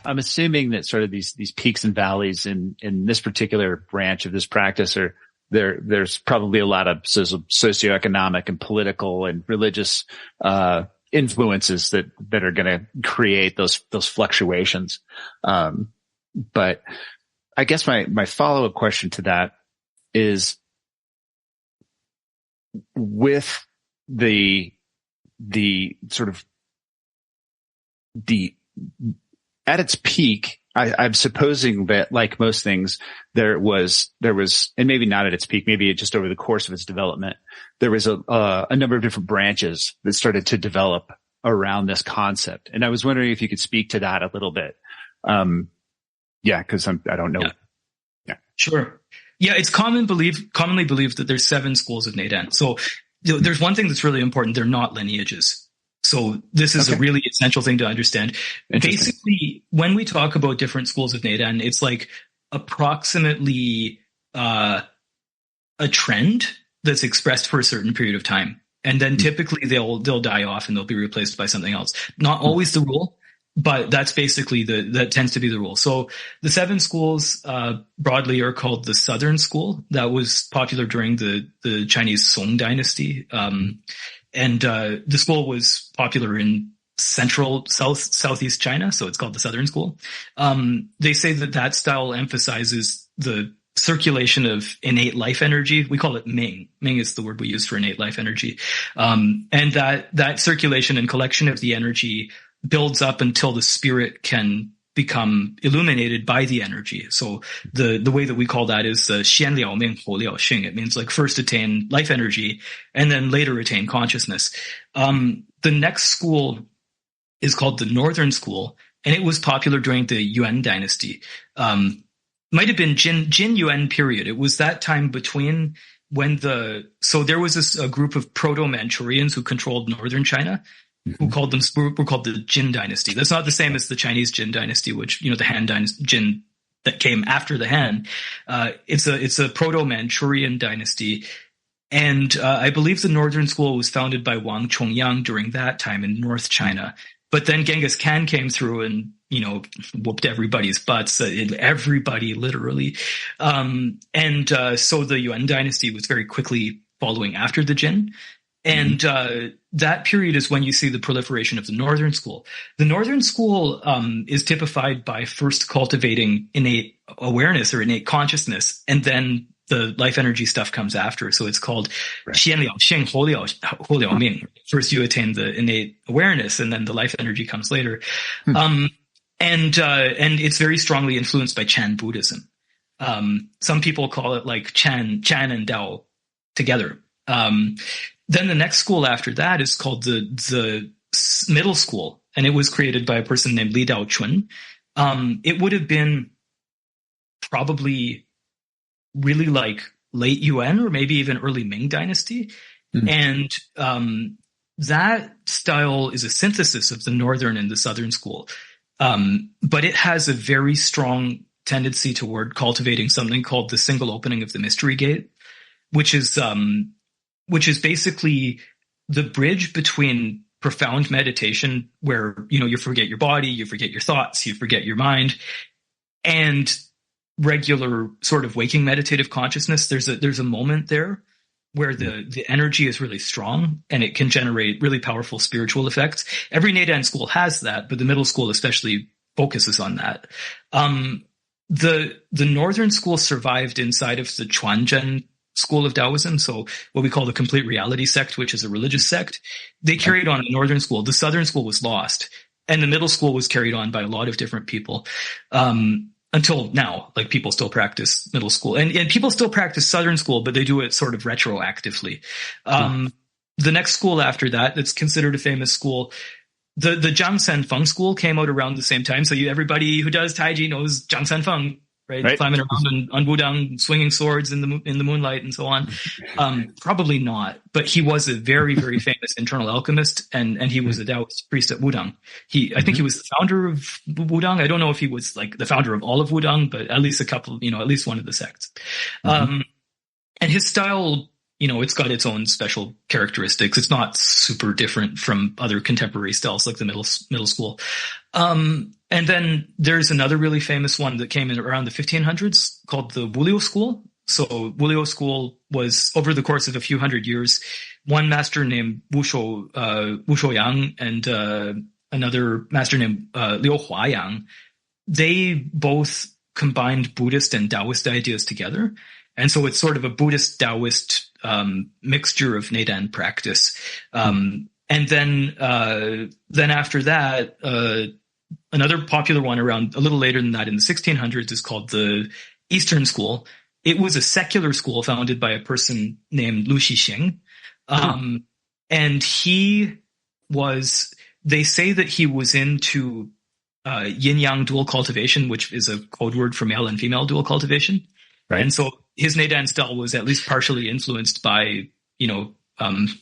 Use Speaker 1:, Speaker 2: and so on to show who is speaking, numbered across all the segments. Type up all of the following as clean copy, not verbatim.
Speaker 1: I'm assuming that sort of these peaks and valleys in this particular branch of this practice are there's probably a lot of socioeconomic and political and religious influences that are going to create those fluctuations. But I guess my follow-up question to that is, with the sort of at its peak, I'm supposing that, like most things, there was, and maybe not at its peak, maybe just over the course of its development, there was a number of different branches that started to develop around this concept. And I was wondering if you could speak to that a little bit. Cause I don't know.
Speaker 2: Yeah. Sure. Yeah. It's commonly believed that there's 7 schools of Nei Dan. So there's one thing that's really important. They're not lineages. So this is a really essential thing to understand. Basically, when we talk about different schools of Nei Dan, it's like approximately a trend that's expressed for a certain period of time. And then typically they'll die off and they'll be replaced by something else. Not always the rule, but that's basically that tends to be the rule. So the 7 schools broadly are called the Southern School. That was popular during the Chinese Song dynasty. And the school was popular in southeast China, so it's called the Southern School. They say that style emphasizes the circulation of innate life energy. We call it Ming. Ming is the word we use for innate life energy. And that circulation and collection of the energy builds up until the spirit can become illuminated by the energy. So the way that we call that is the xian liao ming hu liao xing. It means like first attain life energy and then later attain consciousness. The next school is called the Northern School, and it was popular during the Yuan dynasty. Might have been Jin Yuan period. It was that time between when so there was a group of Proto-Manchurians who controlled northern China, who were called the Jin dynasty. That's not the same as the Chinese Jin dynasty, which, the Han dynasty, Jin that came after the Han. It's a Proto-Manchurian dynasty. And I believe the Northern School was founded by Wang Chongyang during that time in North China. But then Genghis Khan came through and, whooped everybody's butts, everybody literally. So the Yuan dynasty was very quickly following after the Jin. And that period is when you see the proliferation of the Northern School. The Northern School is typified by first cultivating innate awareness or innate consciousness, and then the life energy stuff comes after. So it's called xian liao xing hu liao ming. First you attain the innate awareness, and then the life energy comes later. And it's very strongly influenced by Chan Buddhism. Some people call it like Chan and Dao together. Then the next school after that is called the Middle School, and it was created by a person named Li Daochun. It would have been probably really like late Yuan or maybe even early Ming dynasty. And that style is a synthesis of the Northern and the Southern School. But it has a very strong tendency toward cultivating something called the single opening of the mystery gate, which is basically the bridge between profound meditation where, you forget your body, you forget your thoughts, you forget your mind, and regular sort of waking meditative consciousness. There's a moment there where the energy is really strong and it can generate really powerful spiritual effects. Every Nei Dan school has that, but the Middle School especially focuses on that. The Northern School survived inside of the Chuanzhen school of Daoism, so what we call the Complete Reality sect, which is a religious sect. They carried on the Northern School. The Southern School was lost, and the Middle School was carried on by a lot of different people. Until now, like people still practice Middle School, and people still practice Southern School, but they do it sort of retroactively. The next school after that, that's considered a famous school, the Zhang Sanfeng school, came out around the same time. So everybody who does Taiji knows Zhang Sanfeng, right? Climbing around on Wudang, swinging swords in the moonlight and so on. Probably not, but he was a very, very famous internal alchemist, and he was a Taoist priest at Wudang. I think he was the founder of Wudang. I don't know if he was like the founder of all of Wudang, but at least a couple, at least one of the sects. And his style, it's got its own special characteristics. It's not super different from other contemporary styles like the middle school. And then there's another really famous one that came in around the 1500s called the Wuliu school. So Wuliu school was, over the course of a few hundred years, one master named Wu Shouyang and another master named Liu Huayang. They both combined Buddhist and Taoist ideas together. And so it's sort of a Buddhist Taoist mixture of neidan practice. And then after that, another popular one around a little later than that in the 1600s is called the Eastern School. It was a secular school founded by a person named Lu Xixing. And they say that he was into yin-yang dual cultivation, which is a code word for male and female dual cultivation.
Speaker 1: Right.
Speaker 2: And so his neidan style was at least partially influenced by,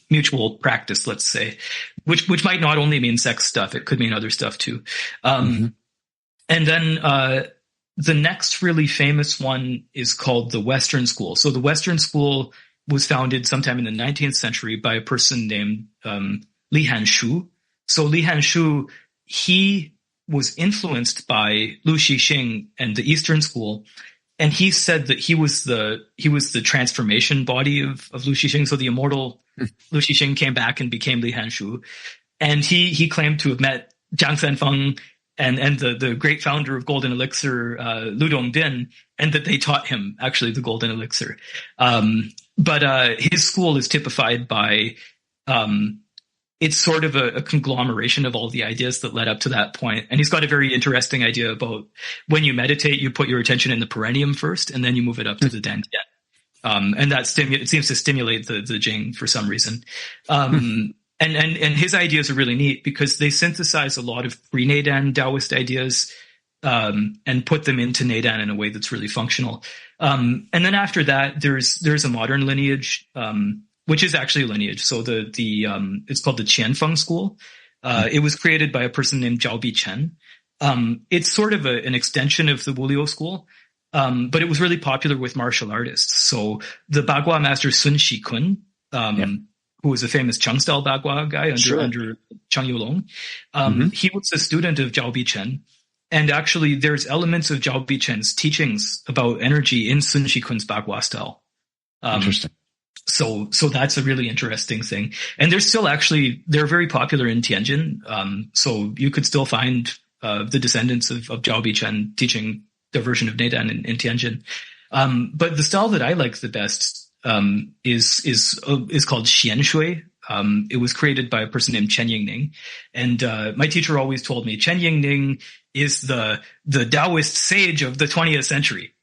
Speaker 2: mutual practice, let's say, which might not only mean sex stuff. It could mean other stuff too. And then, the next really famous one is called the Western School. So the Western School was founded sometime in the 19th century by a person named, Li Hanshu. So Li Hanshu, he was influenced by Lu Xixing and the Eastern School. And he said that he was the transformation body of Lu Xixing. So the immortal Lu Xixing came back and became Li Hanshu. And he claimed to have met Jiang Sanfeng and the great founder of Golden Elixir, Lu Dongbin, and that they taught him actually the Golden Elixir. But his school is typified by, it's sort of a conglomeration of all the ideas that led up to that point. And he's got a very interesting idea about when you meditate, you put your attention in the perineum first, and then you move it up to the dantian. And that it seems to stimulate the Jing for some reason. And his ideas are really neat because they synthesize a lot of pre-neidan Taoist ideas, and put them into neidan in a way that's really functional. And then after that, there's a modern lineage, which is actually a lineage. So it's called the Qianfeng school. It was created by a person named Zhao Bichen. It's sort of an extension of the Wuliu school. But it was really popular with martial artists. So the Bagua master Sun Shikun, who was a famous Cheng style Bagua guy under Cheng Yulong, he was a student of Zhao Bichen. And actually there's elements of Zhao Bichen's teachings about energy in Sun Shikun's Bagua style.
Speaker 1: Interesting.
Speaker 2: So that's a really interesting thing. And they're very popular in Tianjin. So you could still find, the descendants of Zhao Bichen teaching their version of neidan in Tianjin. But the style that I like the best, is called Xian Shui. It was created by a person named Chen Yingning. And, my teacher always told me Chen Yingning is the Taoist sage of the 20th century.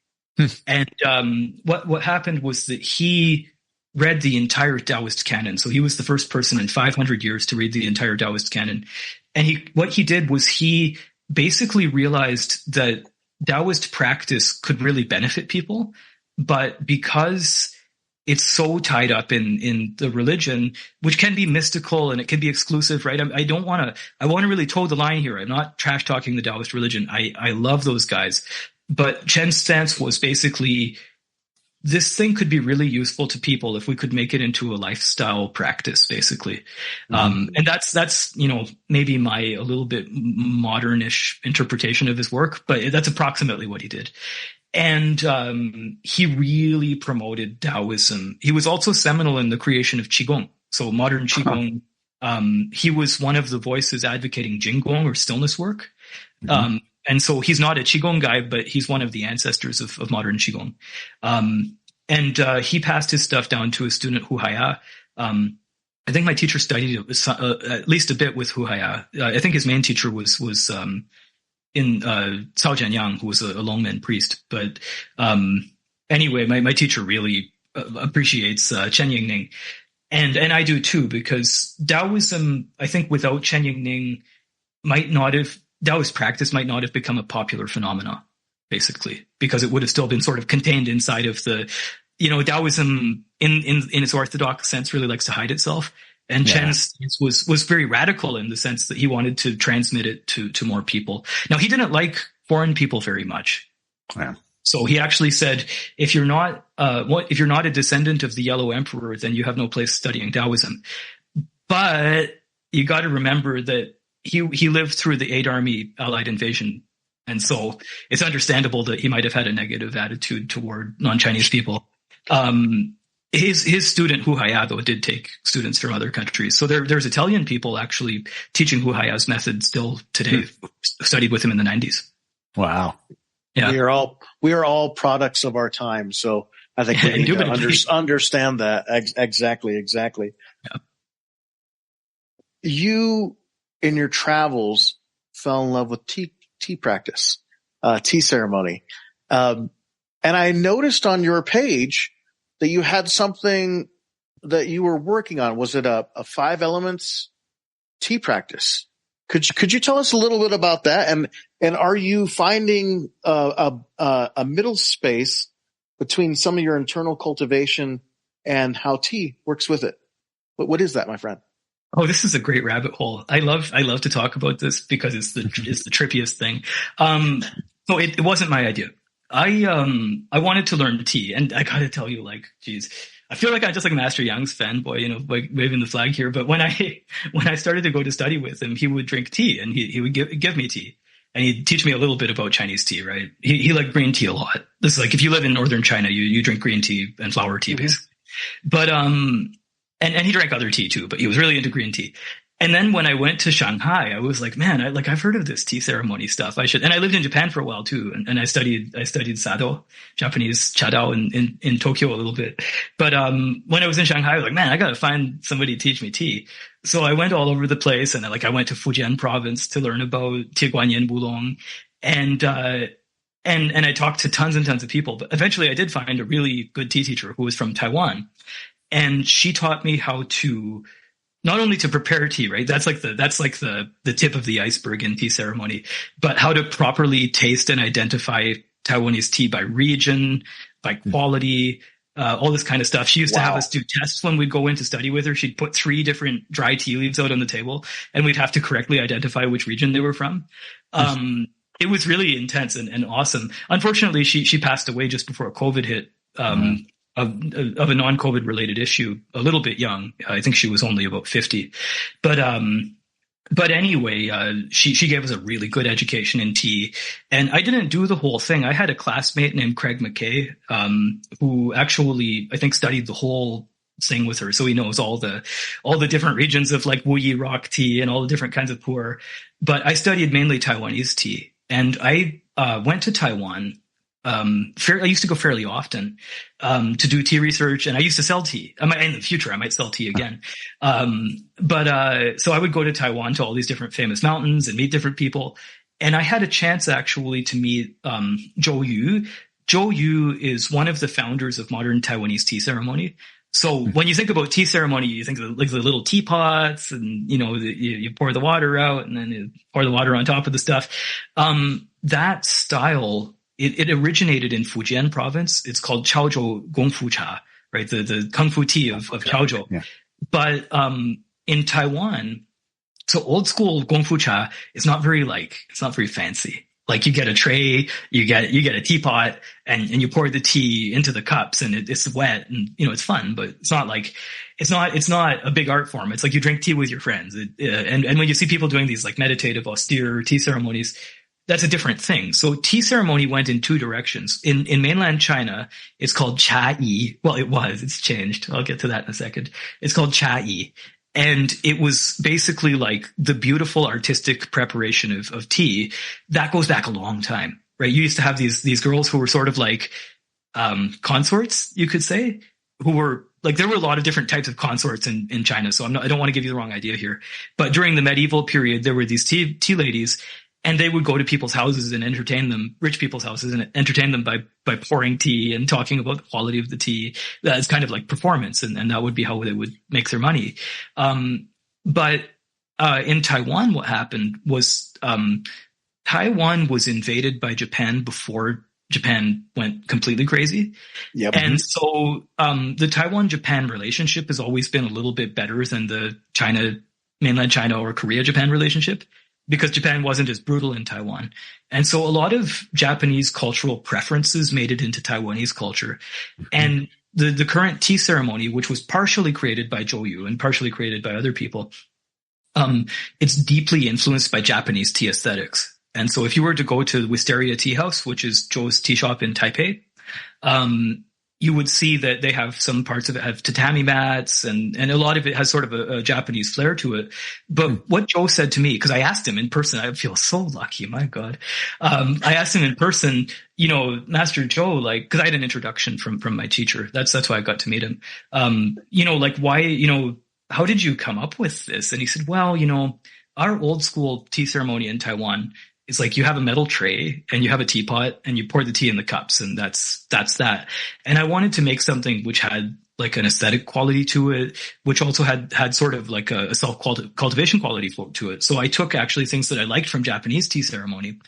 Speaker 2: And, what happened was that he read the entire Taoist canon. So he was the first person in 500 years to read the entire Taoist canon. And what he did was he basically realized that Taoist practice could really benefit people, but because it's so tied up in the religion, which can be mystical and it can be exclusive, right? I want to really toe the line here. I'm not trash talking the Taoist religion. I love those guys, but Chen's stance was basically, this thing could be really useful to people if we could make it into a lifestyle practice, basically. And that's, maybe a little bit modernish interpretation of his work, but that's approximately what he did. And, he really promoted Taoism. He was also seminal in the creation of Qigong. So modern Qigong, he was one of the voices advocating Jingong or stillness work. And so he's not a Qigong guy, but he's one of the ancestors of modern Qigong. And he passed his stuff down to a student, Hu Haya. I think my teacher studied at least a bit with Hu Haya. I think his main teacher was in Cao Jianyang, who was a Longmen priest. But anyway, my teacher really appreciates Chen Yingning. And I do too, because Taoism, I think without Chen Yingning, Taoist practice might not have become a popular phenomenon, basically, because it would have still been sort of contained inside of the, Taoism in its orthodox sense really likes to hide itself. And Chen's stance was very radical in the sense that he wanted to transmit it to more people. Now, he didn't like foreign people very much.
Speaker 1: Yeah.
Speaker 2: So he actually said, if you're not a descendant of the Yellow Emperor, then you have no place studying Taoism. But you got to remember that he lived through the 8th Army Allied invasion. And so it's understandable that he might have had a negative attitude toward non-Chinese people. His student Hu Haya, though, did take students from other countries. So there's Italian people actually teaching Hu Haya's method still today, who studied with him in the 90s.
Speaker 1: Wow.
Speaker 2: Yeah.
Speaker 3: We are all products of our time. So I think we need to understand that. Exactly.
Speaker 2: Yeah.
Speaker 3: You, in your travels, fell in love with tea practice, tea ceremony. And I noticed on your page that you had something that you were working on. Was it a 5 elements tea practice? Could you tell us a little bit about that? And are you finding a middle space between some of your internal cultivation and how tea works with it? What is that, my friend?
Speaker 2: Oh, this is a great rabbit hole. I love to talk about this because it's the trippiest thing. So it wasn't my idea. I wanted to learn tea, and I gotta tell you, like, geez, I feel like I'm just like Master Yang's fanboy, like waving the flag here. But when I started to go to study with him, he would drink tea, and he would give me tea, and he'd teach me a little bit about Chinese tea, right? He liked green tea a lot. This is like, if you live in northern China, you drink green tea and flower tea, basically. But and he drank other tea too, but he was really into green tea. And then when I went to Shanghai, I was like, man, I've heard of this tea ceremony stuff. And I lived in Japan for a while too. And I studied Sado, Japanese Chadao in Tokyo a little bit. But, when I was in Shanghai, I was like, man, I got to find somebody to teach me tea. So I went all over the place, and I went to Fujian province to learn about Tie Guanyin Wulong. And I talked to tons and tons of people, but eventually I did find a really good tea teacher who was from Taiwan. And she taught me how to, not only to prepare tea, right? That's like the tip of the iceberg in tea ceremony, but how to properly taste and identify Taiwanese tea by region, by quality, all this kind of stuff. She used to have us do tests when we'd go in to study with her. She'd put 3 different dry tea leaves out on the table, and we'd have to correctly identify which region they were from. It was really intense and awesome. Unfortunately, she passed away just before COVID hit, of a non-COVID related issue, a little bit young. I think she was only about 50. But anyway, she gave us a really good education in tea. And I didn't do the whole thing. I had a classmate named Craig McKay, who actually, I think, studied the whole thing with her. So he knows all the different regions of like Wuyi rock tea and all the different kinds of pu'er. But I studied mainly Taiwanese tea. And I went to Taiwan. I used to go fairly often to do tea research, and I used to sell tea. In the future, I might sell tea again. So I would go to Taiwan to all these different famous mountains and meet different people. And I had a chance actually to meet Zhou Yu. Zhou Yu is one of the founders of modern Taiwanese tea ceremony. So when you think about tea ceremony, you think of like the little teapots, and you pour the water out, and then you pour the water on top of the stuff. That style, it originated in Fujian province. It's called Chaozhou Gongfu Cha, right? The Kung Fu tea of Chaozhou. Yeah. But in Taiwan, so old school Gongfu Cha is not very fancy. Like you get a tray, you get a teapot, and you pour the tea into the cups, and it's wet, and it's fun, but it's not a big art form. It's like you drink tea with your friends. And when you see people doing these like meditative, austere tea ceremonies, that's a different thing. So tea ceremony went in 2 directions. In mainland China, it's called cha-yi. Well, it's changed. I'll get to that in a second. It's called cha-yi. And it was basically like the beautiful artistic preparation of tea. That goes back a long time, right? You used to have these girls who were sort of like, consorts, you could say, who were like, there were a lot of different types of consorts in China. So I don't want to give you the wrong idea here, but during the medieval period, there were these tea ladies. And they would go to people's houses and entertain them, rich people's houses, and entertain them by pouring tea and talking about the quality of the tea. That's kind of like performance, and that would be how they would make their money. But in Taiwan, what happened was Taiwan was invaded by Japan before Japan went completely crazy. Yep. And so the Taiwan-Japan relationship has always been a little bit better than the mainland China or Korea-Japan relationship. because Japan wasn't as brutal in Taiwan. And so a lot of Japanese cultural preferences made it into Taiwanese culture. And the current tea ceremony, which was partially created by Zhou Yu and partially created by other people, it's deeply influenced by Japanese tea aesthetics. And so if you were to go to Wisteria Tea House, which is Zhou's tea shop in Taipei, you would see that they have some parts of it have tatami mats, and a lot of it has sort of a Japanese flair to it. But what Zhou said to me, because I asked him in person, I feel so lucky, my God. I asked him in person, Master Zhou, like, because I had an introduction from my teacher. That's why I got to meet him. Why, how did you come up with this? And he said, well, our old school tea ceremony in Taiwan, it's like you have a metal tray and you have a teapot and you pour the tea in the cups, and that's that. And I wanted to make something which had like an aesthetic quality to it, which also had sort of like a self-cultivation quality to it. So I took actually things that I liked from Japanese tea ceremony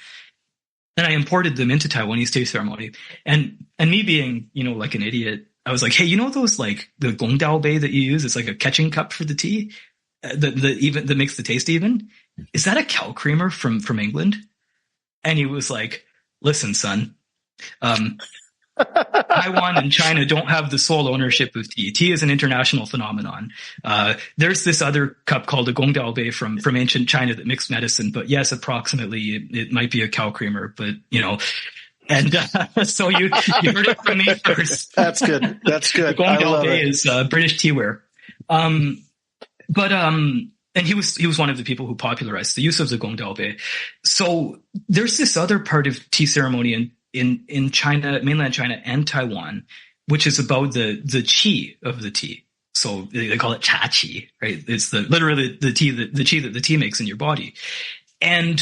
Speaker 2: and I imported them into Taiwanese tea ceremony. And me being, like an idiot, I was like, hey, those like the gongdao bei that you use? It's like a catching cup for the tea that makes the taste even. Is that a cow creamer from England? And he was like, listen, son, Taiwan and China don't have the sole ownership of tea. Tea is an international phenomenon. There's this other cup called a gongdao bei from ancient China that mixed medicine. But yes, approximately it might be a cow creamer, but and so you heard it from me first.
Speaker 3: That's good. That's good.
Speaker 2: Gongdao bei is British teaware. And he was one of the people who popularized the use of the gongdao bei. So there's this other part of tea ceremony in China, mainland China and Taiwan, which is about the qi of the tea. So they call it cha qi, right? It's literally the qi that the tea makes in your body. And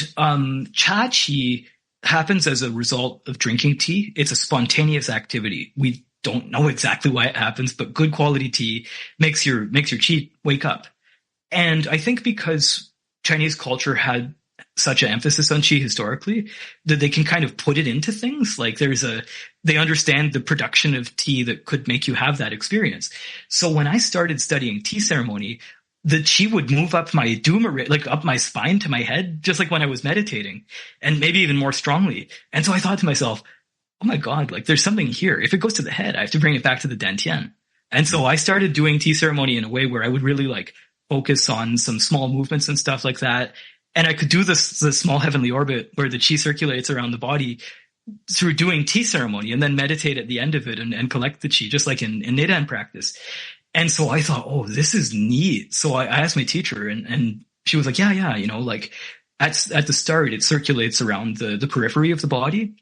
Speaker 2: cha qi happens as a result of drinking tea. It's a spontaneous activity. We don't know exactly why it happens, but good quality tea makes your qi wake up. And I think because Chinese culture had such an emphasis on qi historically, that they can kind of put it into things. Like they understand the production of tea that could make you have that experience. So when I started studying tea ceremony, the qi would move up my duma, like up my spine to my head, just like when I was meditating, and maybe even more strongly. And so I thought to myself, oh my God, like there's something here. If it goes to the head, I have to bring it back to the dantian. And so I started doing tea ceremony in a way where I would really like focus on some small movements and stuff like that. And I could do the small heavenly orbit where the qi circulates around the body through doing tea ceremony, and then meditate at the end of it and collect the qi, just like in Nei Dan practice. And so I thought, oh, this is neat. So I asked my teacher, and she was like, yeah, like at the start, it circulates around the periphery of the body.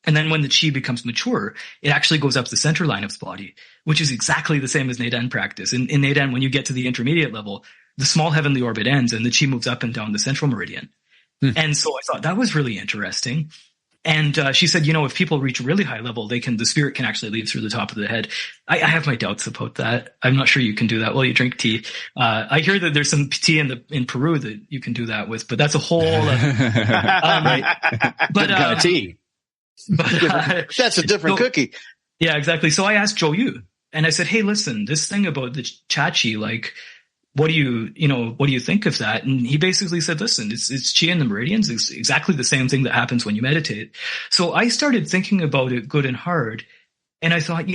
Speaker 2: And then when the qi becomes mature, it actually goes up the center line of the body, which is exactly the same as Nei Dan practice. In Nei Dan, when you get to the intermediate level, the small heavenly orbit ends and the qi moves up and down the central meridian. And so I thought that was really interesting. And she said, if people reach a really high level, the spirit can actually leave through the top of the head. I have my doubts about that. I'm not sure you can do that while you drink tea. I hear that there's some tea in Peru that you can do that with, but that's a whole but
Speaker 1: tea.
Speaker 3: But that's a different cookie.
Speaker 2: Yeah, exactly. So I asked Zhou Yu, and I said, hey, listen, this thing about the chachi, like, what do you think of that? And he basically said, listen, it's qi in the meridians. It's exactly the same thing that happens when you meditate. So I started thinking about it good and hard. And I thought,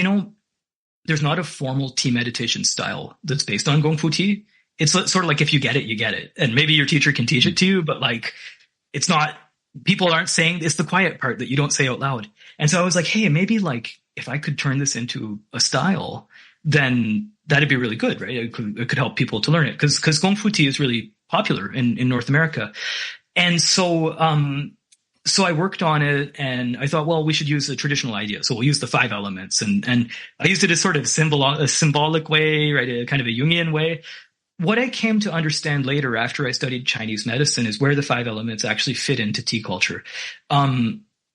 Speaker 2: there's not a formal tea meditation style that's based on Gong Fu tea. It's sort of like, if you get it, you get it. And maybe your teacher can teach it to you, but like, it's not, people aren't saying, it's the quiet part that you don't say out loud. And so I was like, hey, maybe like if I could turn this into a style, then that'd be really good, right? It could help people to learn it because Gong Fu tea is really popular in North America. And so I worked on it, and I thought, well, we should use a traditional idea. So we'll use the 5 elements, and I used it as sort of a symbolic way, right? A kind of a Jungian way. What I came to understand later after I studied Chinese medicine is where the 5 elements actually fit into tea culture.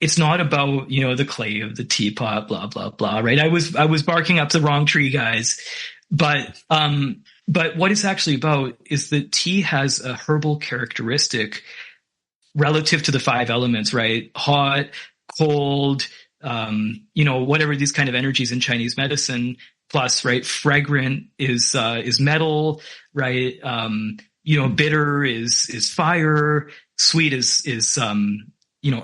Speaker 2: It's not about, the clay of the teapot, blah, blah, blah, right? I was barking up the wrong tree, guys. But what it's actually about is that tea has a herbal characteristic relative to the 5 elements, right? Hot, cold, whatever these kind of energies in Chinese medicine, plus, right, fragrant is metal, right? Bitter is fire. sweet is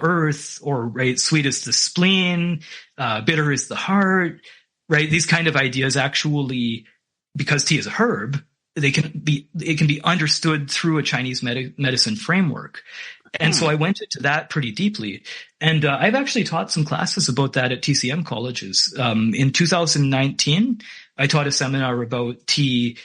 Speaker 2: earth, or right, sweet is the spleen, bitter is the heart, right? These kind of ideas actually, because tea is a herb, it can be understood through a Chinese medicine framework. And so I went into that pretty deeply. And I've actually taught some classes about that at TCM colleges. In 2019, I taught a seminar about tea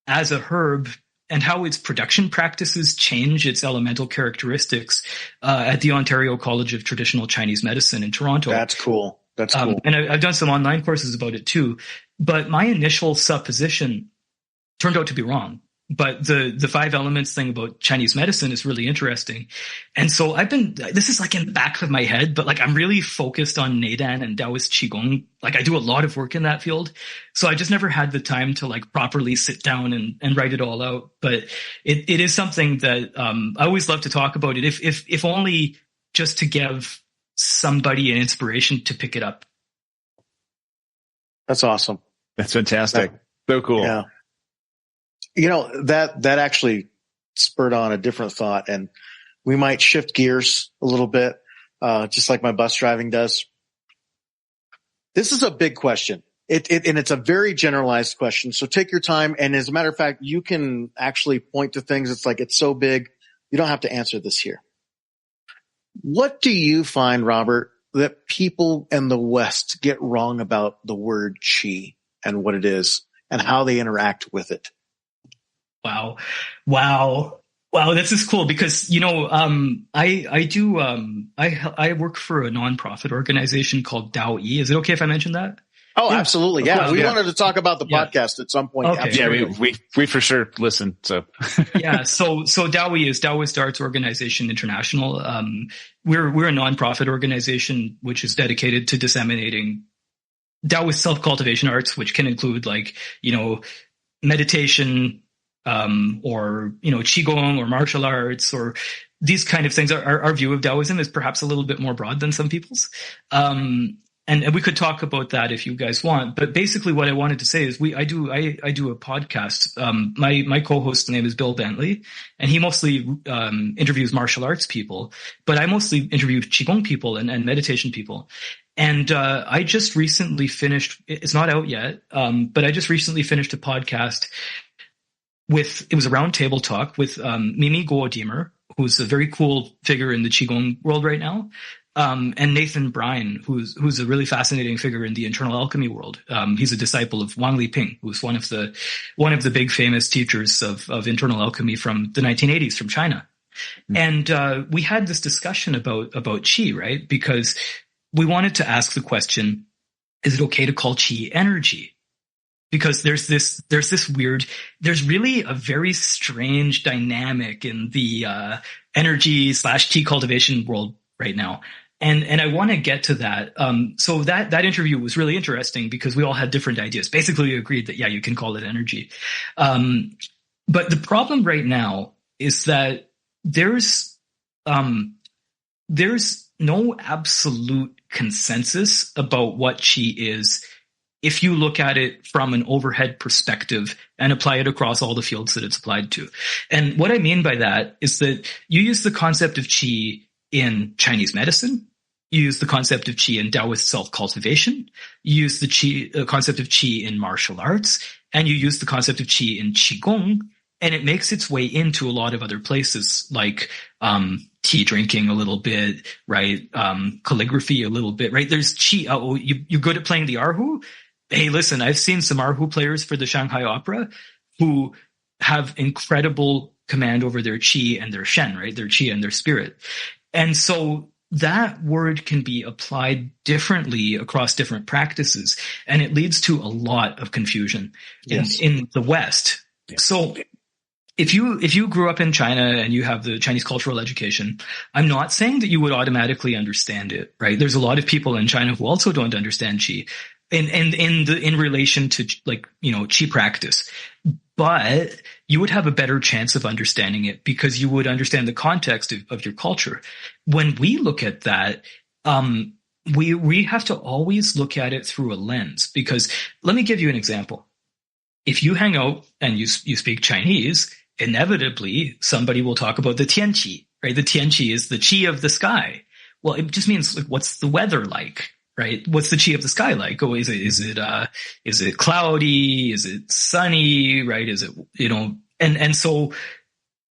Speaker 2: as a herb and how its production practices change its elemental characteristics at the Ontario College of Traditional Chinese Medicine in Toronto.
Speaker 3: That's cool. That's cool.
Speaker 2: And I've done some online courses about it too. But my initial supposition turned out to be wrong. But the 5 elements thing about Chinese medicine is really interesting. And so this is like in the back of my head, but like I'm really focused on Nei Dan and Taoist Qigong. Like I do a lot of work in that field. So I just never had the time to like properly sit down and write it all out. But it is something that, I always love to talk about it. If only just to give somebody an inspiration to pick it up.
Speaker 3: That's awesome.
Speaker 1: That's fantastic. So cool.
Speaker 3: Yeah. That actually spurred on a different thought, and we might shift gears a little bit, just like my bus driving does. This is a big question. And it's a very generalized question. So take your time. And as a matter of fact, you can actually point to things. It's so big. You don't have to answer this here. What do you find, Robert, that people in the West get wrong about the word qi and what it is and how they interact with it?
Speaker 2: Wow. This is cool because, I work for a nonprofit organization called Daoism. Is it okay if I mention that?
Speaker 3: Oh, yeah, absolutely. Yeah. We wanted to talk about the podcast at some point.
Speaker 2: Okay.
Speaker 3: Absolutely.
Speaker 1: Yeah, we for sure listen. So
Speaker 2: yeah. So Daoism is Daoist Arts Organization International. We're a nonprofit organization which is dedicated to disseminating Daoist self-cultivation arts, which can include meditation, or qigong or martial arts or these kind of things. Our view of Taoism is perhaps a little bit more broad than some people's. And we could talk about that if you guys want. But basically what I wanted to say is I do a podcast. My co-host's name is Bill Bentley, and he mostly interviews martial arts people, but I mostly interview qigong people and meditation people. And I just recently finished, it's not out yet, but I just recently finished a podcast it was a roundtable talk with Mimi Guo-Diemer, who's a very cool figure in the Qigong world right now, and Nathan Bryan, who's a really fascinating figure in the internal alchemy world. He's a disciple of Wang Liping, who's one of the big famous teachers of internal alchemy from the 1980s from China. Mm-hmm. And we had this discussion about qi, right? Because we wanted to ask the question, is it okay to call qi energy? Because there's really a very strange dynamic in the energy / qi cultivation world right now. And I want to get to that. So that interview was really interesting because we all had different ideas. Basically, we agreed that, yeah, you can call it energy. But the problem right now is that there's no absolute consensus about what qi is if you look at it from an overhead perspective and apply it across all the fields that it's applied to. And what I mean by that is that you use the concept of qi in Chinese medicine, you use the concept of qi in Taoist self-cultivation, you use the concept of qi in martial arts, and you use the concept of qi in qigong, and it makes its way into a lot of other places like tea drinking a little bit, right? Calligraphy a little bit, right? There's qi. Oh, you're good at playing the erhu? Hey, listen, I've seen some erhu players for the Shanghai Opera who have incredible command over their qi and their shen, right? Their qi and their spirit. And so that word can be applied differently across different practices, and it leads to a lot of confusion in the West. Yeah. So if you grew up in China and you have the Chinese cultural education, I'm not saying that you would automatically understand it, right? There's a lot of people in China who also don't understand qi in relation to qi practice. But you would have a better chance of understanding it because you would understand the context of your culture. When we look at that, we have to always look at it through a lens, because let me give you an example. If you hang out and you speak Chinese, inevitably somebody will talk about the tian qi, right? The tian qi is the qi of the sky. Well, it just means like, what's the weather like, right? What's the qi of the sky like? Oh, is it cloudy? Is it sunny? Right? Is it, and so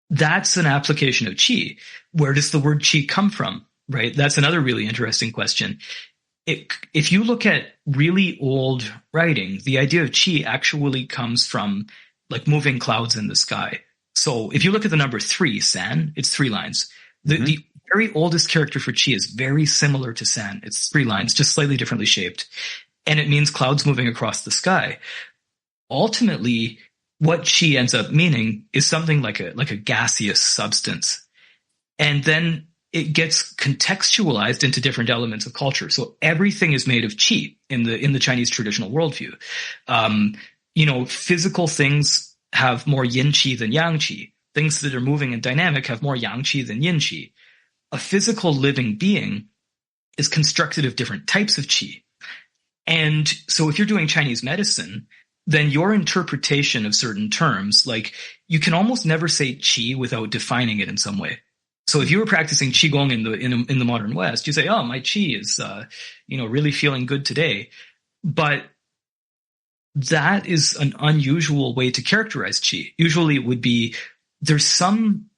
Speaker 2: that's an application of qi. Where does the word qi come from? Right? That's another really interesting question. If you look at really old writing, the idea of qi actually comes from like moving clouds in the sky. So if you look at the number 3, san, it's 3 lines. The very oldest character for qi is very similar to san. It's 3 lines, just slightly differently shaped. And it means clouds moving across the sky. Ultimately, what qi ends up meaning is something like a gaseous substance. And then it gets contextualized into different elements of culture. So everything is made of qi in the Chinese traditional worldview. Physical things have more yin qi than yang qi. Things that are moving and dynamic have more yang qi than yin qi. A physical living being is constructed of different types of qi. And so if you're doing Chinese medicine, then your interpretation of certain terms, like you can almost never say qi without defining it in some way. So if you were practicing qigong in the modern West, you say, "Oh, my qi is, really feeling good today." But that is an unusual way to characterize qi. Usually, it would be there's some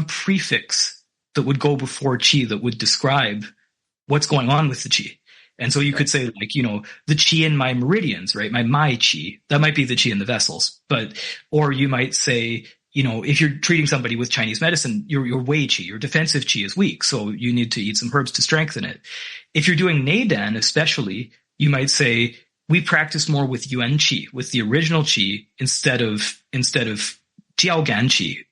Speaker 2: prefix that would go before qi that would describe what's going on with the qi. And so you could say, like, the qi in my meridians, right? My qi, that might be the qi in the vessels, or you might say, if you're treating somebody with Chinese medicine, your wei qi, your defensive qi is weak, so you need to eat some herbs to strengthen it. If you're doing Nei Dan, especially, you might say, we practice more with yuan qi, with the original qi, instead of jiaogan qi.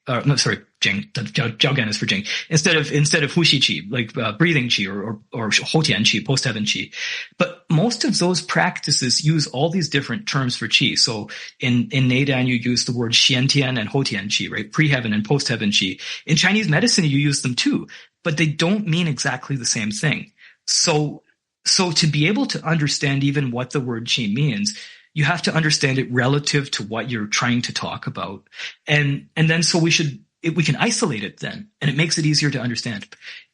Speaker 2: Jing. Jiaogan is for Jing. Instead of huxi qi, like breathing qi or houtian qi, post-heaven qi. But most of those practices use all these different terms for qi. So in Nei Dan, you use the word xiantian and houtian qi, right? Pre-heaven and post-heaven qi. In Chinese medicine, you use them too, but they don't mean exactly the same thing. So to be able to understand even what the word qi means, you have to understand it relative to what you're trying to talk about. And then so we can isolate it then, and it makes it easier to understand.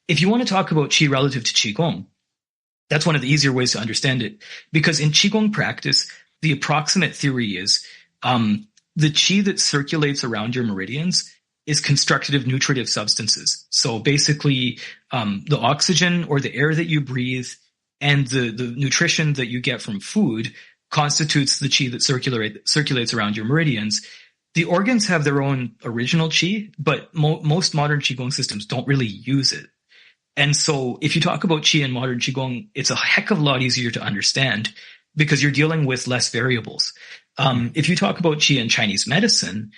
Speaker 2: If you want to talk about qi relative to qigong, that's one of the easier ways to understand it, because in qigong practice, the approximate theory is the qi that circulates around your meridians is constructed of nutritive substances. So basically, the oxygen or the air that you breathe and the nutrition that you get from food constitutes the qi that circulates around your meridians. The organs have their own original qi, but most modern qigong systems don't really use it. And so if you talk about qi in modern qigong, it's a heck of a lot easier to understand because you're dealing with less variables. If you talk about qi in Chinese medicine,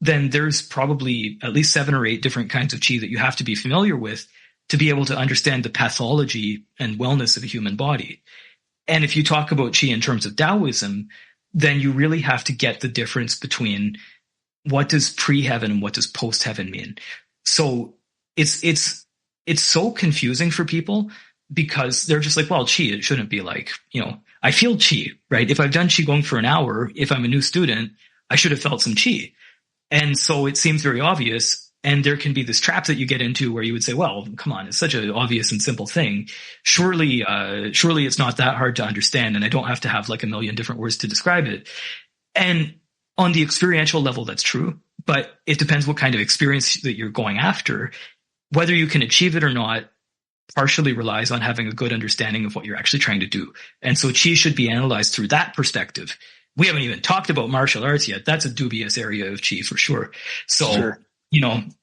Speaker 2: then there's probably at least 7 or 8 different kinds of qi that you have to be familiar with to be able to understand the pathology and wellness of a human body. And if you talk about qi in terms of Daoism, then you really have to get the difference between what does pre-heaven and what does post-heaven mean. So it's so confusing for people because they're just like, well, qi, it shouldn't be like, I feel qi, right? If I've done qigong for an hour, if I'm a new student, I should have felt some qi. And so it seems very obvious. And there can be this trap that you get into where you would say, well, come on, it's such an obvious and simple thing. Surely it's not that hard to understand. And I don't have to have like a million different words to describe it. And on the experiential level, that's true, but it depends what kind of experience that you're going after. Whether you can achieve it or not partially relies on having a good understanding of what you're actually trying to do. And so qi should be analyzed through that perspective. We haven't even talked about martial arts yet. That's a dubious area of qi for sure. So, sure.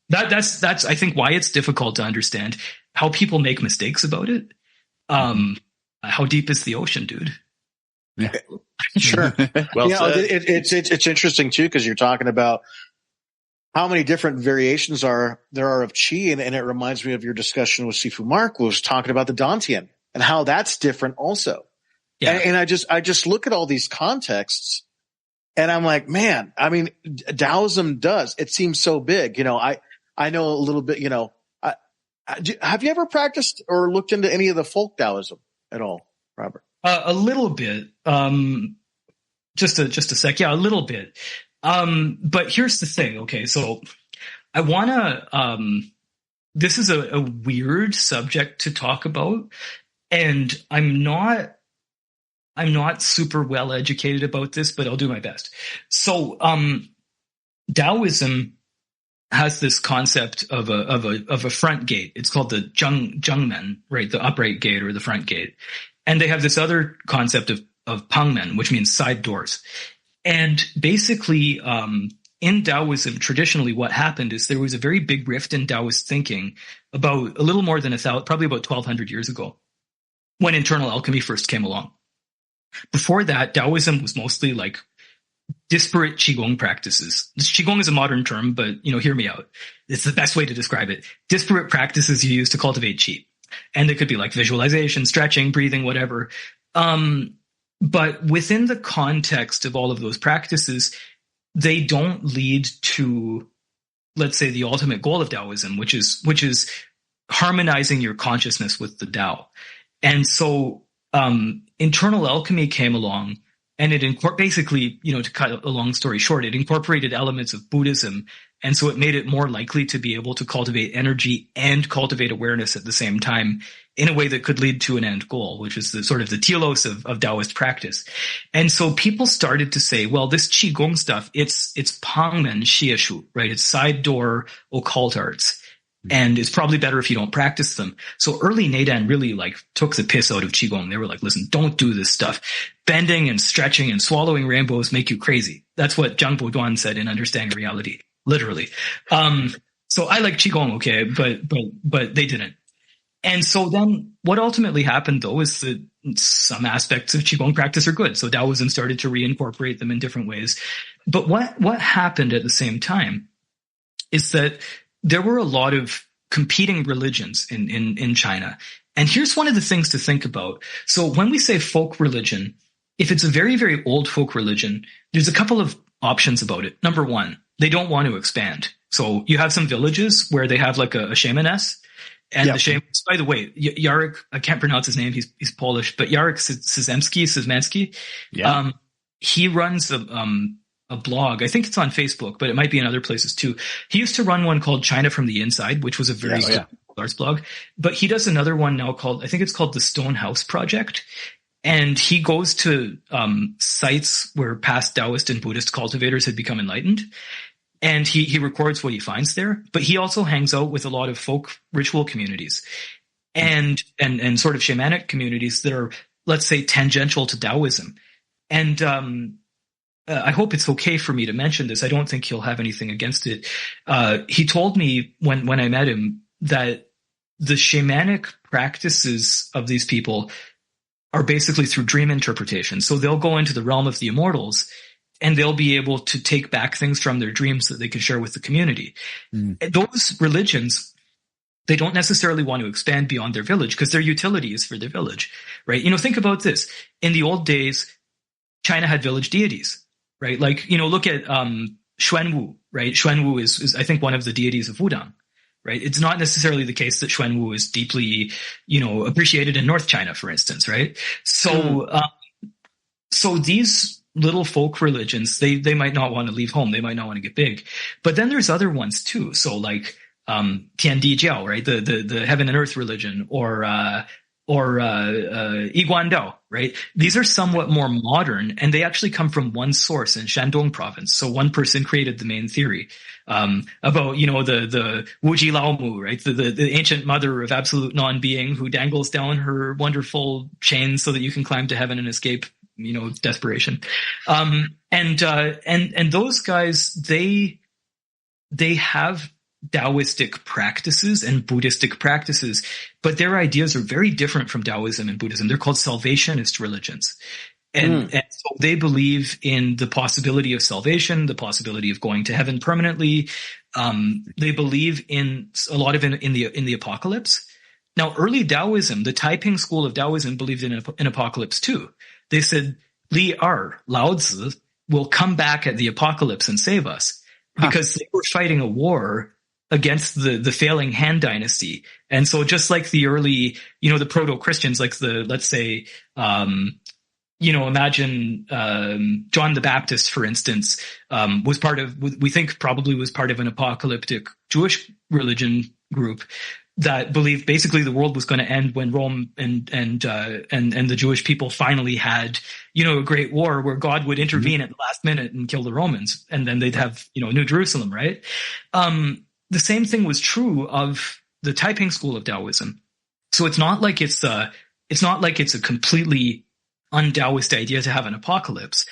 Speaker 2: That's I think why it's difficult to understand how people make mistakes about it. How deep is the ocean, dude?
Speaker 3: Yeah. Sure. Well, it's interesting too, because you're talking about how many different variations there are of qi, and it reminds me of your discussion with Sifu Mark, who was talking about the Dantian and how that's different also. Yeah. And I just look at all these contexts and I'm like, man, I mean, Daoism it seems so big. I know a little bit, have you ever practiced or looked into any of the folk Daoism at all, Robert?
Speaker 2: A little bit. Just a sec. Yeah, a little bit. But here's the thing. Okay. So I want to, this is a weird subject to talk about, and I'm not super well educated about this, but I'll do my best. So, Daoism has this concept of a front gate. It's called the zhengmen, right? The upright gate or the front gate. And they have this other concept of pangmen, which means side doors. And basically, in Daoism, traditionally what happened is there was a very big rift in Daoist thinking about a little more than probably about 1200 years ago, when internal alchemy first came along. Before that, Daoism was mostly like disparate Qigong practices. Qigong is a modern term, but hear me out. It's the best way to describe it. Disparate practices you use to cultivate qi. And they could be like visualization, stretching, breathing, whatever. But within the context of all of those practices, they don't lead to, let's say, the ultimate goal of Daoism, which is harmonizing your consciousness with the Tao. And so internal alchemy came along, and it basically, to cut a long story short, it incorporated elements of Buddhism, and so it made it more likely to be able to cultivate energy and cultivate awareness at the same time in a way that could lead to an end goal, which is the sort of the telos of Taoist practice. And so people started to say, well, this Qigong stuff, it's pangmen xieshu, right? It's side door occult arts. And it's probably better if you don't practice them. So early Nei Dan really took the piss out of Qigong. They were like, listen, don't do this stuff. Bending and stretching and swallowing rainbows make you crazy. That's what Zhang Boduan said in Understanding Reality, literally. So I like Qigong, okay, but they didn't. And so then what ultimately happened though is that some aspects of Qigong practice are good. So Taoism started to reincorporate them in different ways. But what happened at the same time is that there were a lot of competing religions in China. And here's one of the things to think about. So when we say folk religion, if it's a very, very old folk religion, there's a couple of options about it. Number one, they don't want to expand. So you have some villages where they have like a shamaness. And the shaman, by the way, Jarek, I can't pronounce his name. He's Polish, but Jarek Szymanski, he runs a blog. I think it's on Facebook, but it might be in other places too. He used to run one called China from the Inside, which was a very good arts blog. But he does another one now I think it's called the Stone House Project. And he goes to sites where past Taoist and Buddhist cultivators had become enlightened. And he records what he finds there. But he also hangs out with a lot of folk ritual communities and sort of shamanic communities that are, let's say, tangential to Taoism. And I hope it's okay for me to mention this. I don't think he'll have anything against it. He told me when I met him that the shamanic practices of these people are basically through dream interpretation. So they'll go into the realm of the immortals and they'll be able to take back things from their dreams that they can share with the community. Those religions, they don't necessarily want to expand beyond their village because their utility is for their village, right? Think about this. In the old days, China had village deities. Right? Look at Xuanwu, right? Xuanwu is I think one of the deities of Wudang, right? It's not necessarily the case that Xuanwu is deeply, appreciated in North China, for instance, right? So, so these little folk religions, they might not want to leave home. They might not want to get big. But then there's other ones too. So like, Tiandi Jiao, right? The heaven and earth religion or Yiguandao, right? These are somewhat more modern, and they actually come from one source in Shandong province. So one person created the main theory about, the Wuji Laomu, right? The ancient mother of absolute non-being who dangles down her wonderful chain so that you can climb to heaven and escape, desperation. And those guys, they have Taoistic practices and Buddhistic practices, but their ideas are very different from Taoism and Buddhism. They're called salvationist religions. And so they believe in the possibility of salvation, the possibility of going to heaven permanently. They believe in a lot of in the apocalypse. Now, early Taoism, the Taiping school of Taoism, believed in an apocalypse too. They said, Lao Tzu will come back at the apocalypse and save us because they were fighting a war against the failing Han Dynasty. And so just like the early, the proto-Christians, like let's say, imagine John the Baptist, for instance, we think probably was part of an apocalyptic Jewish religion group that believed basically the world was going to end when Rome and the Jewish people finally had, a great war where God would intervene at the last minute and kill the Romans, and then they'd have, New Jerusalem, right? The same thing was true of the Taiping school of Daoism. So it's not like it's a completely un-Daoist idea to have an apocalypse,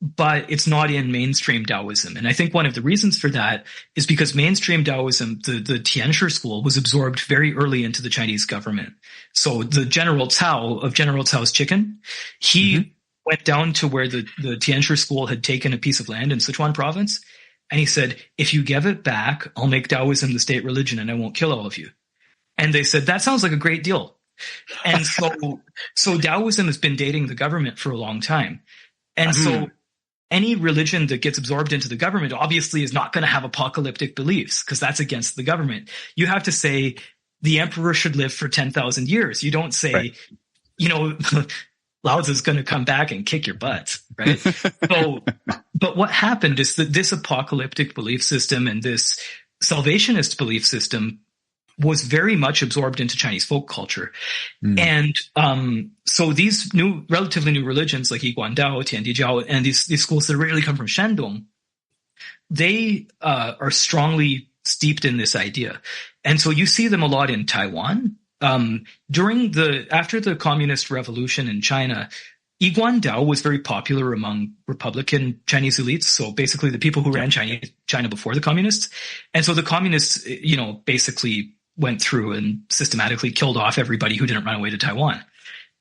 Speaker 2: but it's not in mainstream Daoism. And I think one of the reasons for that is because mainstream Daoism, the Tianshi school, was absorbed very early into the Chinese government. So the General Cao of General Cao's Chicken, he went down to where the Tianshi school had taken a piece of land in Sichuan province, and he said, if you give it back, I'll make Daoism the state religion and I won't kill all of you. And they said, that sounds like a great deal. And so Daoism has been dating the government for a long time. And so any religion that gets absorbed into the government obviously is not going to have apocalyptic beliefs, because that's against the government. You have to say the emperor should live for 10,000 years. You don't say, Lao Tzu's going to come back and kick your butts, right? But what happened is that this apocalyptic belief system and this salvationist belief system was very much absorbed into Chinese folk culture. And so these relatively new religions like Yiguandao, Tiandijiao, and these schools that really come from Shandong, they are strongly steeped in this idea. And so you see them a lot in Taiwan. After the communist revolution in China, Yiguandao was very popular among Republican Chinese elites. So basically the people who ran China before the communists. And so the communists, basically went through and systematically killed off everybody who didn't run away to Taiwan.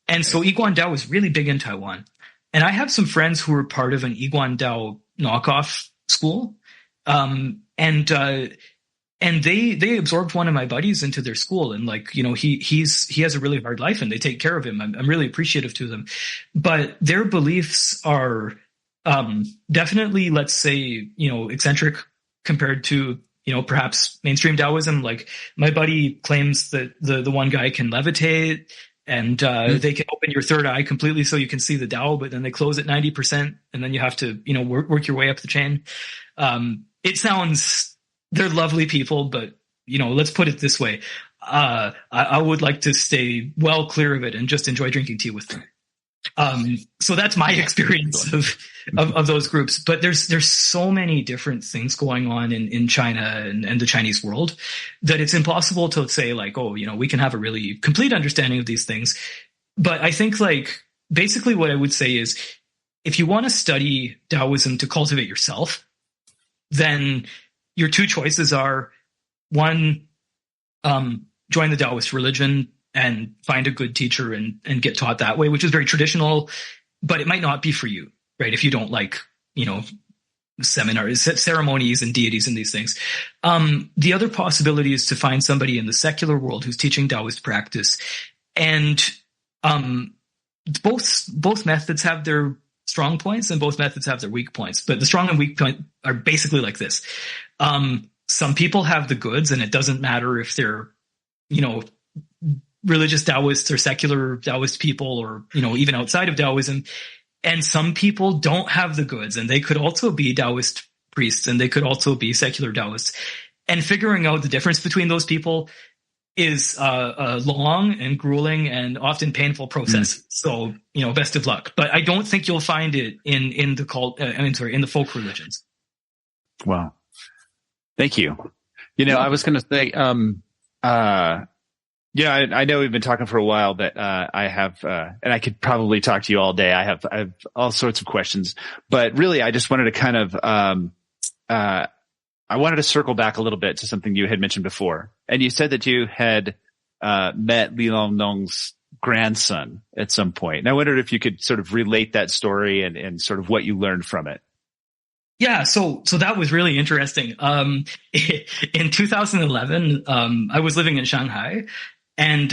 Speaker 2: And so Yiguandao was really big in Taiwan. And I have some friends who were part of an Yiguandao knockoff school. And they absorbed one of my buddies into their school, and he has a really hard life and they take care of him. I'm really appreciative to them, but their beliefs are, definitely, let's say, eccentric compared to, perhaps mainstream Daoism. Like my buddy claims that the one guy can levitate and, they can open your third eye completely so you can see the Dao, but then they close at 90% and then you have to, work your way up the chain. They're lovely people, but, let's put it this way. I would like to stay well clear of it and just enjoy drinking tea with them. So that's my experience of those groups. But there's so many different things going on in China and the Chinese world that it's impossible to say we can have a really complete understanding of these things. But I think basically what I would say is if you want to study Daoism to cultivate yourself, then your two choices are, one, join the Daoist religion and find a good teacher and get taught that way, which is very traditional, but it might not be for you, right? If you don't like, seminars, ceremonies and deities and these things. The other possibility is to find somebody in the secular world who's teaching Daoist practice. And both methods have their strong points and both methods have their weak points. But the strong and weak point are basically like this. Some people have the goods, and it doesn't matter if they're, religious Daoists or secular Daoist people or, even outside of Daoism. And some people don't have the goods, and they could also be Daoist priests and they could also be secular Daoists. And figuring out the difference between those people is a long and grueling and often painful process. So, best of luck. But I don't think you'll find it in the folk religions.
Speaker 1: Wow. Thank you. I was going to say, I know we've been talking for a while, but I have, and I could probably talk to you all day. I have all sorts of questions, but really, I just wanted to kind of, I wanted to circle back a little bit to something you had mentioned before, and you said that you had met Li Longnong's grandson at some point, and I wondered if you could sort of relate that story and sort of what you learned from it.
Speaker 2: Yeah, so that was really interesting. In 2011, I was living in Shanghai, and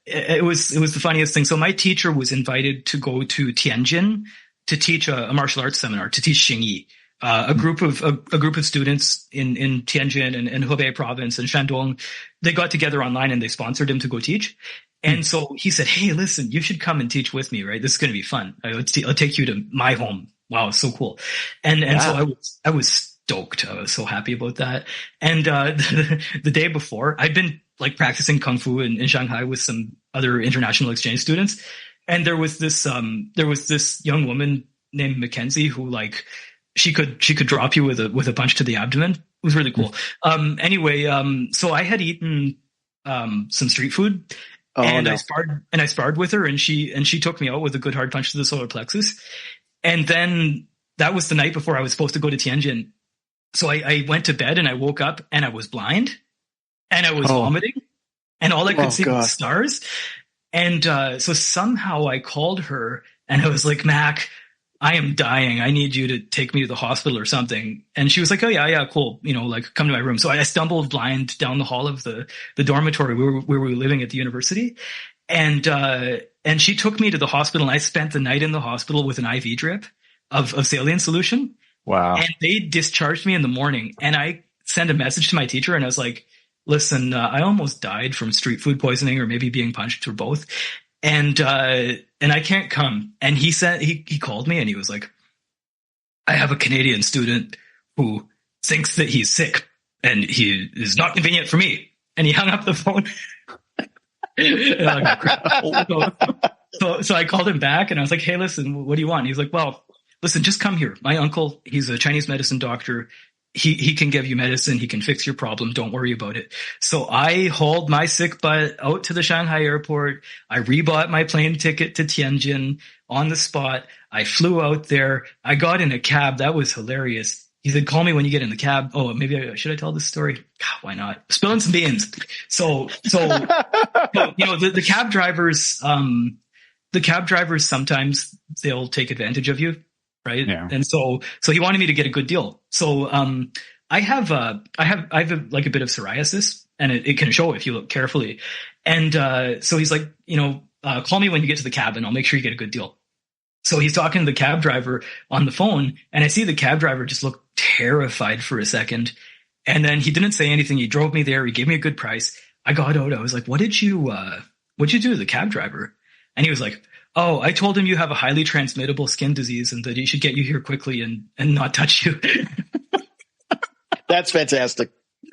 Speaker 2: it was the funniest thing. So my teacher was invited to go to Tianjin to teach a martial arts seminar, to teach Xingyi. A group of students in Tianjin and Hebei province and Shandong, they got together online and they sponsored him to go teach. And so he said, "Hey, listen, you should come and teach with me, right? This is going to be fun. I'll take you to my home." Wow, so cool. And so I was stoked. I was so happy about that. And the day before, I'd been like practicing kung fu in Shanghai with some other international exchange students, and there was this young woman named Mackenzie who like she could drop you with a punch to the abdomen. It was really cool. So I had eaten some street food. I sparred with her, and she took me out with a good hard punch to the solar plexus. And then that was the night before I was supposed to go to Tianjin. So I went to bed and I woke up and I was blind and I was vomiting and all I could see was stars. And so somehow I called her and I was like, "Mac, I am dying. I need you to take me to the hospital or something." And she was like, "Oh yeah, cool. Like come to my room." So I stumbled blind down the hall of the dormitory where we were living at the university. And she took me to the hospital, and I spent the night in the hospital with an IV drip of saline solution.
Speaker 1: Wow.
Speaker 2: And they discharged me in the morning, and I sent a message to my teacher and I was like, "Listen, I almost died from street food poisoning or maybe being punched or both. And I can't come." And he said, he called me and he was like, "I have a Canadian student who thinks that he's sick and he is not convenient for me." And he hung up the phone. So I called him back and I was like, "Hey, listen, what do you want?" And he's like, "Well, listen, just come here. My uncle, he's a Chinese medicine doctor. He can give you medicine. He can fix your problem. Don't worry about it." So I hauled my sick butt out to the Shanghai airport. I rebought my plane ticket to Tianjin on the spot. I flew out there. I got in a cab. That was hilarious. He said, "Call me when you get in the cab." Oh, should I tell this story? God, why not? Spilling some beans. So the cab drivers sometimes they'll take advantage of you. Right. Yeah. And so he wanted me to get a good deal. So, I have like a bit of psoriasis, and it can show if you look carefully. And, so he's like, "Call me when you get to the cab and I'll make sure you get a good deal." So he's talking to the cab driver on the phone, and I see the cab driver just look terrified for a second. And then he didn't say anything. He drove me there. He gave me a good price. I got out. I was like, what'd you do to the cab driver? And he was like, "Oh, I told him you have a highly transmittable skin disease and that he should get you here quickly and not touch you."
Speaker 3: That's fantastic.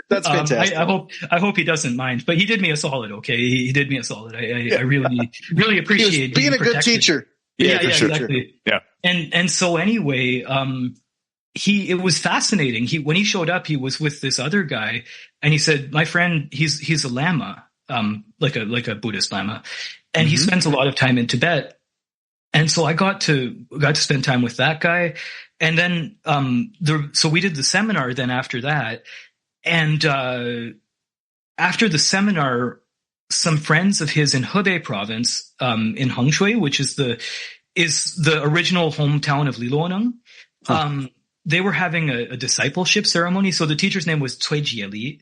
Speaker 3: That's fantastic.
Speaker 2: I hope he doesn't mind, but he did me a solid. Okay. He did me a solid. I really, really appreciate
Speaker 3: being a good teacher.
Speaker 2: Yeah, exactly.
Speaker 1: Yeah.
Speaker 2: And so anyway, it was fascinating. When he showed up, he was with this other guy, and he said, "My friend, he's a lama, like a Buddhist lama. And he spends a lot of time in Tibet." And so I got to spend time with that guy. And then, so we did the seminar then after that. And, after the seminar, some friends of his in Hebei province, in Hengshui, which is the original hometown of Li Luoneng, they were having a discipleship ceremony. So the teacher's name was Cui Jieli.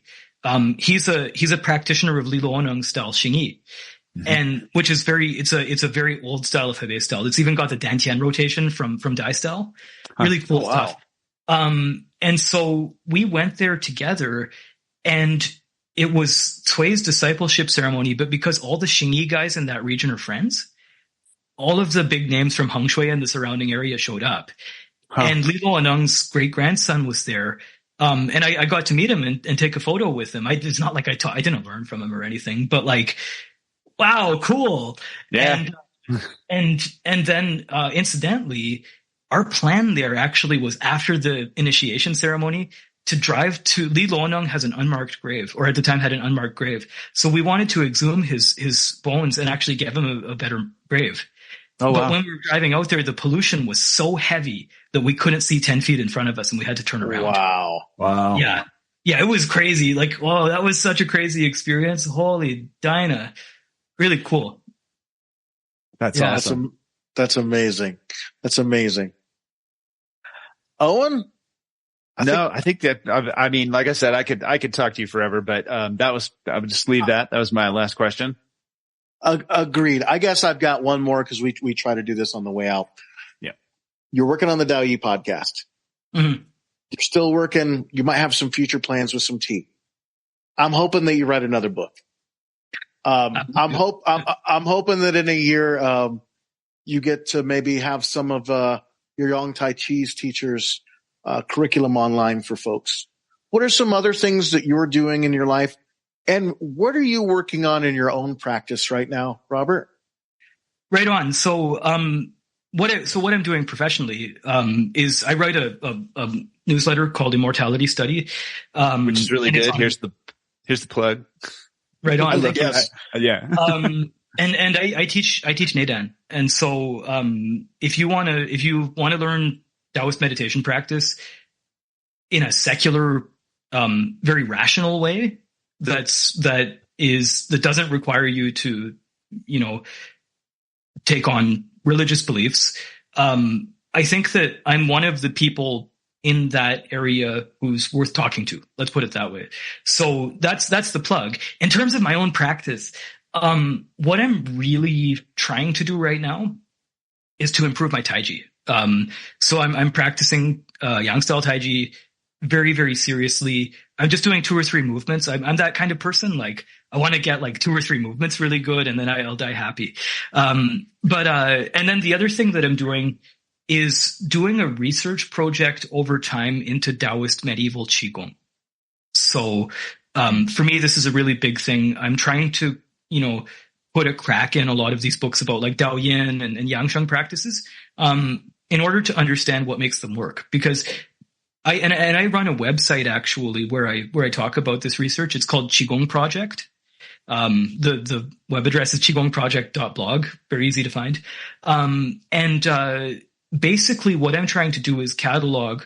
Speaker 2: He's a practitioner of Li Luoneng style Xingyi. And which is it's a very old style of Hebei style. It's even got the Dantian rotation from Dai style. Really cool stuff. And so we went there together, and it was Cui's discipleship ceremony, but because all the Xingyi guys in that region are friends, all of the big names from Hengshui and the surrounding area showed up. And Li Luoneng's great grandson was there. And I got to meet him and take a photo with him. It's not like I didn't learn from him or anything, but like, wow, cool.
Speaker 1: Yeah.
Speaker 2: And then, incidentally, our plan there actually was after the initiation ceremony to drive to Li Luoneng has an unmarked grave, or at the time had an unmarked grave. So we wanted to exhume his bones and actually give him a better grave. Oh, but when we were driving out there, the pollution was so heavy that we couldn't see 10 feet in front of us, and we had to turn around.
Speaker 3: Wow.
Speaker 2: Yeah. Yeah. It was crazy. Like, whoa, that was such a crazy experience. Holy Dinah. Really cool.
Speaker 1: That's awesome.
Speaker 3: That's amazing. That's amazing. Owen?
Speaker 1: I think that, I mean, like I said, I could talk to you forever, but, I would just leave that. That was my last question.
Speaker 3: Agreed. I guess I've got one more because we try to do this on the way out.
Speaker 1: Yeah.
Speaker 3: You're working on the Daoyi podcast.
Speaker 2: Mm-hmm.
Speaker 3: You're still working. You might have some future plans with some tea. I'm hoping that you write another book. I'm hoping that in a year, you get to maybe have some of your Yang Tai Chi's teachers' curriculum online for folks. What are some other things that you're doing in your life, and what are you working on in your own practice right now, Robert?
Speaker 2: Right on. So, what I'm doing professionally is I write a newsletter called Immortality Study,
Speaker 1: which is really good. Here's the plug.
Speaker 2: Right on.
Speaker 3: Yes.
Speaker 1: Yeah.
Speaker 2: And I teach Nei Dan. And so, if you want to learn Taoist meditation practice in a secular, very rational way, that doesn't require you to, take on religious beliefs. I think that I'm one of the people in that area who's worth talking to. Let's put it that way. So that's the plug. In terms of my own practice, what I'm really trying to do right now is to improve my Taiji. So I'm practicing Yang style Taiji very, very seriously. I'm just doing 2 or 3 movements. I'm that kind of person. Like, I want to get like 2 or 3 movements really good, and then I'll die happy. And then the other thing that I'm doing is doing a research project over time into Taoist medieval Qigong. So, for me, this is a really big thing. I'm trying to, put a crack in a lot of these books about like Dao Yin and Yang practices, in order to understand what makes them work. Because I run a website actually where I talk about this research. It's called Qigong Project. The web address is qigongproject.blog. Very easy to find. Basically what I'm trying to do is catalog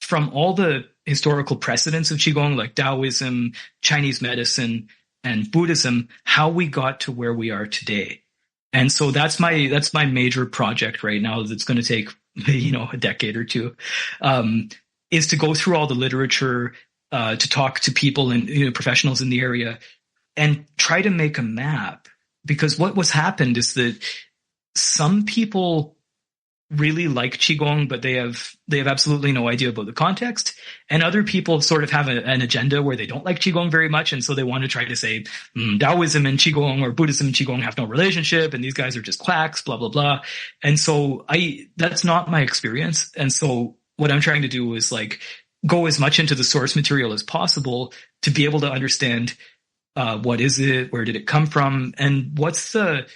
Speaker 2: from all the historical precedents of Qigong, like Daoism, Chinese medicine, and Buddhism, how we got to where we are today. And so that's my major project right now that's going to take, a decade or 2, is to go through all the literature, to talk to people and professionals in the area and try to make a map. Because what's happened is that some people really like Qigong, but they have absolutely no idea about the context. And other people sort of have an agenda where they don't like Qigong very much. And so they want to try to say, Taoism and Qigong or Buddhism and Qigong have no relationship. And these guys are just quacks, blah, blah, blah. And so that's not my experience. And so what I'm trying to do is like go as much into the source material as possible to be able to understand, what is it? Where did it come from? And what's the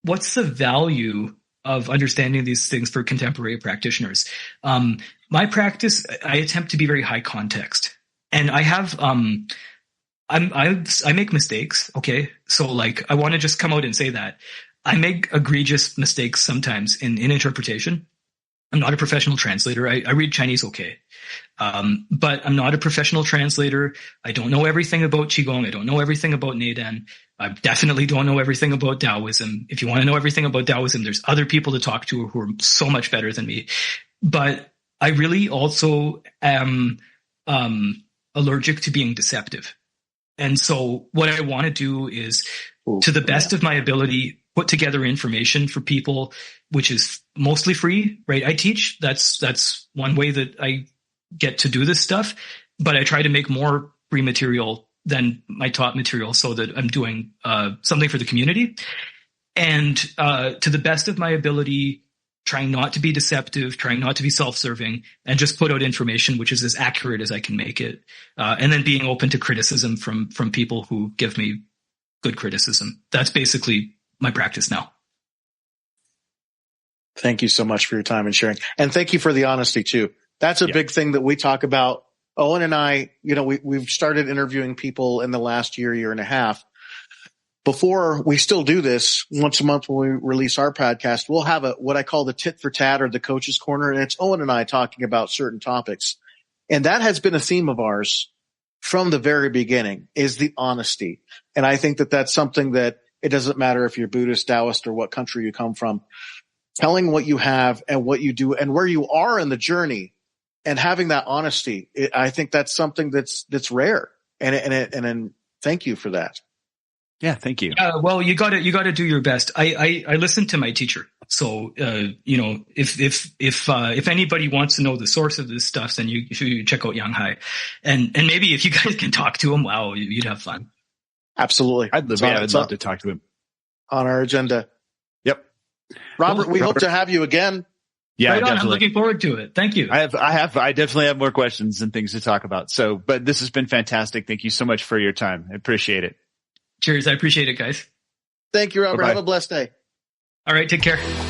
Speaker 2: value of understanding these things for contemporary practitioners? My practice, I attempt to be very high context, and I have, I make mistakes. Okay. So like, I want to just come out and say that I make egregious mistakes sometimes in interpretation. I'm not a professional translator. I read Chinese okay. But I'm not a professional translator. I don't know everything about Qigong. I don't know everything about Nei Dan. I definitely don't know everything about Taoism. If you want to know everything about Taoism, there's other people to talk to who are so much better than me. But I really also am allergic to being deceptive. And so what I want to do is, to the best of my ability, put together information for people, which is mostly free, right? I teach. That's one way that I get to do this stuff, but I try to make more free material than my taught material so that I'm doing something for the community. And to the best of my ability, trying not to be deceptive, trying not to be self-serving, and just put out information which is as accurate as I can make it. And then being open to criticism from people who give me good criticism. That's basically my practice now.
Speaker 3: Thank you so much for your time and sharing. And thank you for the honesty too. That's a big thing that we talk about. Owen and I, we've started interviewing people in the last year and a half. Before we still do this, once a month when we release our podcast, we'll have what I call the tit for tat or the coach's corner. And it's Owen and I talking about certain topics. And that has been a theme of ours from the very beginning, is the honesty. And I think that that's something that it doesn't matter if you're Buddhist, Taoist, or what country you come from. Telling what you have and what you do and where you are in the journey and having that honesty, I think that's something that's rare. And thank you for that.
Speaker 1: Yeah, thank you.
Speaker 2: Well, you got to do your best. I listen to my teacher. So, if anybody wants to know the source of this stuff, then you should check out Yang Hai. And maybe if you guys can talk to him, wow, you'd have fun.
Speaker 3: Absolutely.
Speaker 1: I'd love to talk to him
Speaker 3: on our agenda.
Speaker 1: Yep.
Speaker 3: Robert, we hope to have you again.
Speaker 1: Yeah,
Speaker 2: right on.
Speaker 1: definitely.
Speaker 2: I'm looking forward to it. Thank you.
Speaker 1: I definitely have more questions and things to talk about. So, but this has been fantastic. Thank you so much for your time. I appreciate it.
Speaker 2: Cheers. I appreciate it, guys.
Speaker 3: Thank you, Robert.
Speaker 1: Bye-bye.
Speaker 3: Have a blessed day.
Speaker 2: All right. Take care.